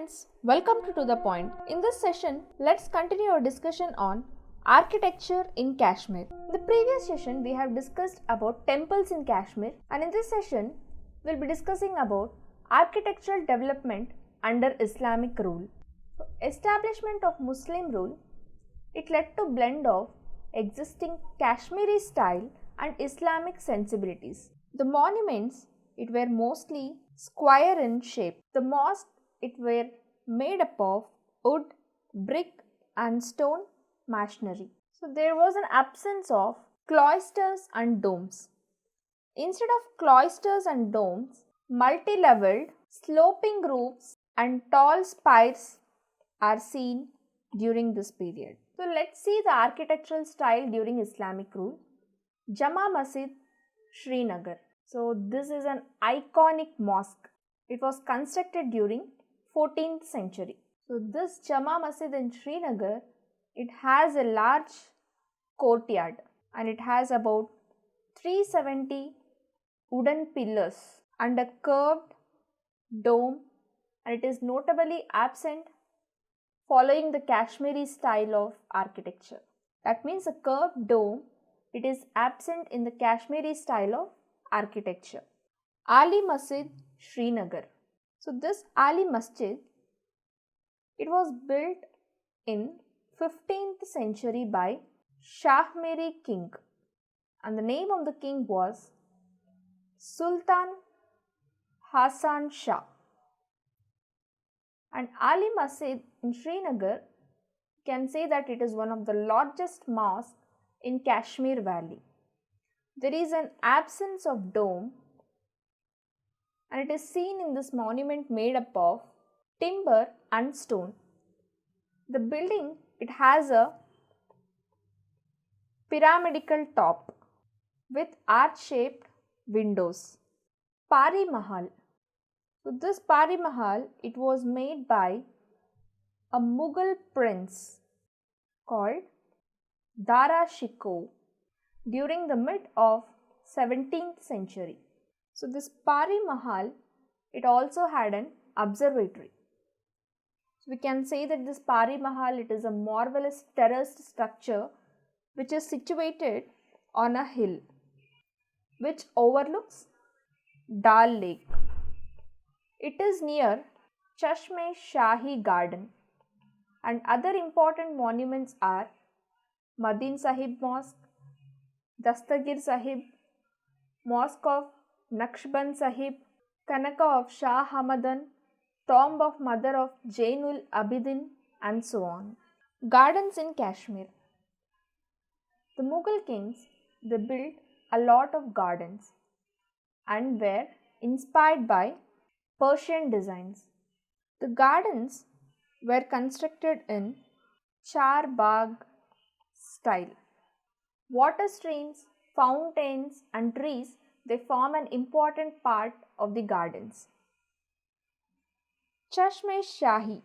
friends, welcome to the point. In this session, let's continue our discussion on architecture in Kashmir. In the previous session, we have discussed about temples in Kashmir, and in this session, we'll be discussing about architectural development under Islamic rule. So, establishment of Muslim rule, it led to blend of existing Kashmiri style and Islamic sensibilities. The monuments, it were mostly square in shape. The mosque, it were made up of wood, brick and stone masonry. So there was an absence of cloisters and domes. Instead of cloisters and domes, multi-leveled sloping roofs and tall spires are seen during this period. So let's see the architectural style during Islamic rule. Jamia Masjid Srinagar. So this is an iconic mosque. It was constructed during 14th century. So this Jamia Masjid in Srinagar, it has a large courtyard and it has about 370 wooden pillars and a curved dome, and it is notably absent following the Kashmiri style of architecture. That means a curved dome, it is absent in the Kashmiri style of architecture. Ali Masjid Srinagar. So this Ali Masjid, it was built in 15th century by Shahmiri king, and the name of the king was Sultan Hassan Shah. And Ali Masjid in Srinagar, can say that it is one of the largest mosques in Kashmir Valley. There is an absence of dome, and it is seen in this monument made up of timber and stone. The building, it has a pyramidical top with arch-shaped windows. Parimahal. So this Parimahal, it was made by a Mughal prince called Dara Shikoh during the mid of 17th century. So this Parimahal, it also had an observatory. So we can say that this Parimahal, it is a marvelous terraced structure which is situated on a hill which overlooks Dal Lake. It is near Chashme-Shahi Garden, and other important monuments are Madin Sahib Mosque, Dastagir Sahib, Mosque of Naqshband Sahib, Kanaka of Shah Hamadan, Tomb of Mother of Jainul Abidin, and so on. Gardens in Kashmir. The Mughal kings, they built a lot of gardens and were inspired by Persian designs. The gardens were constructed in Char Bagh style. Water streams, fountains and trees, they form an important part of the gardens. Chashme-Shahi.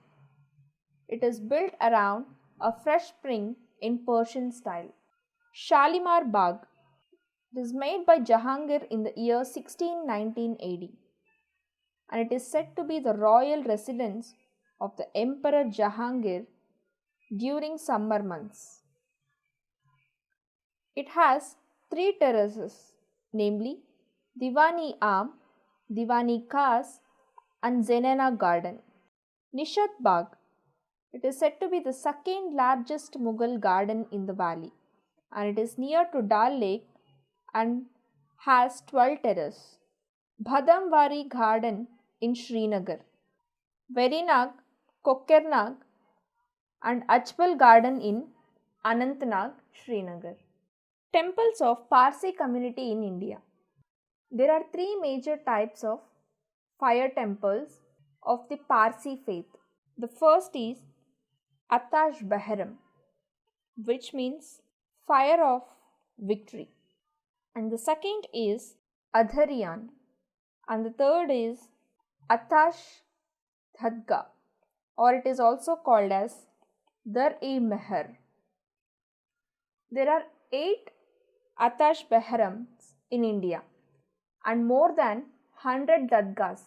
It is built around a fresh spring in Persian style. Shalimar Bagh. It is made by Jahangir in the year 1619 AD, and it is said to be the royal residence of the Emperor Jahangir during summer months. It has 3 terraces, namely Diwani Am, Diwani Khas and Zenana Garden. Nishat Bagh. It is said to be the second largest Mughal garden in the valley, and it is near to Dal Lake and has 12 terraces. Bhadamwari Garden in Srinagar. Verinag, Kokernag and Ajbal Garden in Anantnag, Srinagar. Temples of Parsi community in India. There are 3 major types of fire temples of the Parsi faith. The first is Atash Behram, which means fire of victory. And the second is Adhariyan, and the third is Atash Dhadga, or it is also called as Dar-e-Meher. There are 8 Atash Behrams in India and more than 100 Dadgas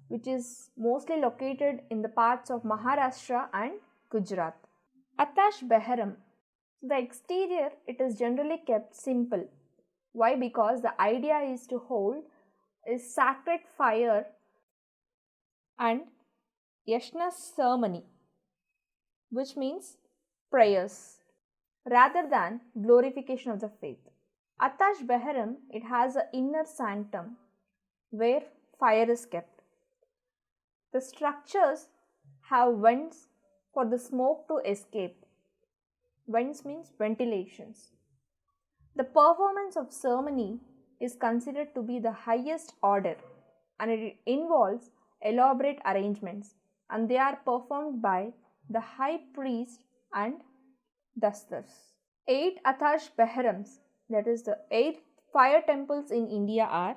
which is mostly located in the parts of Maharashtra and Gujarat. Atash Beharam. The exterior, it is generally kept simple. Why? Because the idea is to hold is sacred fire and yashna ceremony, which means prayers, rather than glorification of the faith. Atash Beharam, it has an inner sanctum where fire is kept. The structures have vents for the smoke to escape. Vents means ventilations. The performance of ceremony is considered to be the highest order, and it involves elaborate arrangements, and they are performed by the high priest and dastars. 8 Atash Beharams, that is the 8 fire temples in India are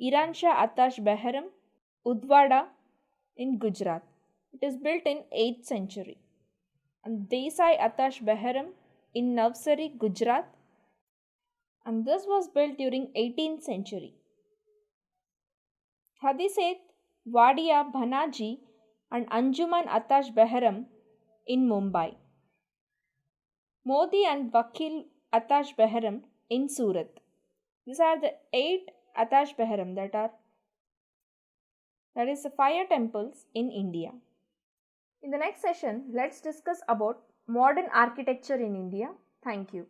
Iransha Atash Beharam, Udwada in Gujarat. It is built in 8th century. And Desai Atash Beharam in Navsari, Gujarat, and this was built during 18th century. Hadiset, Wadia, Bhanaji and Anjuman Atash Beharam in Mumbai. Modi and Vakil Atash Beharam in Surat. These are the 8 Atash Beharam that is the fire temples in India. In the next session, let's discuss about modern architecture in India. Thank you.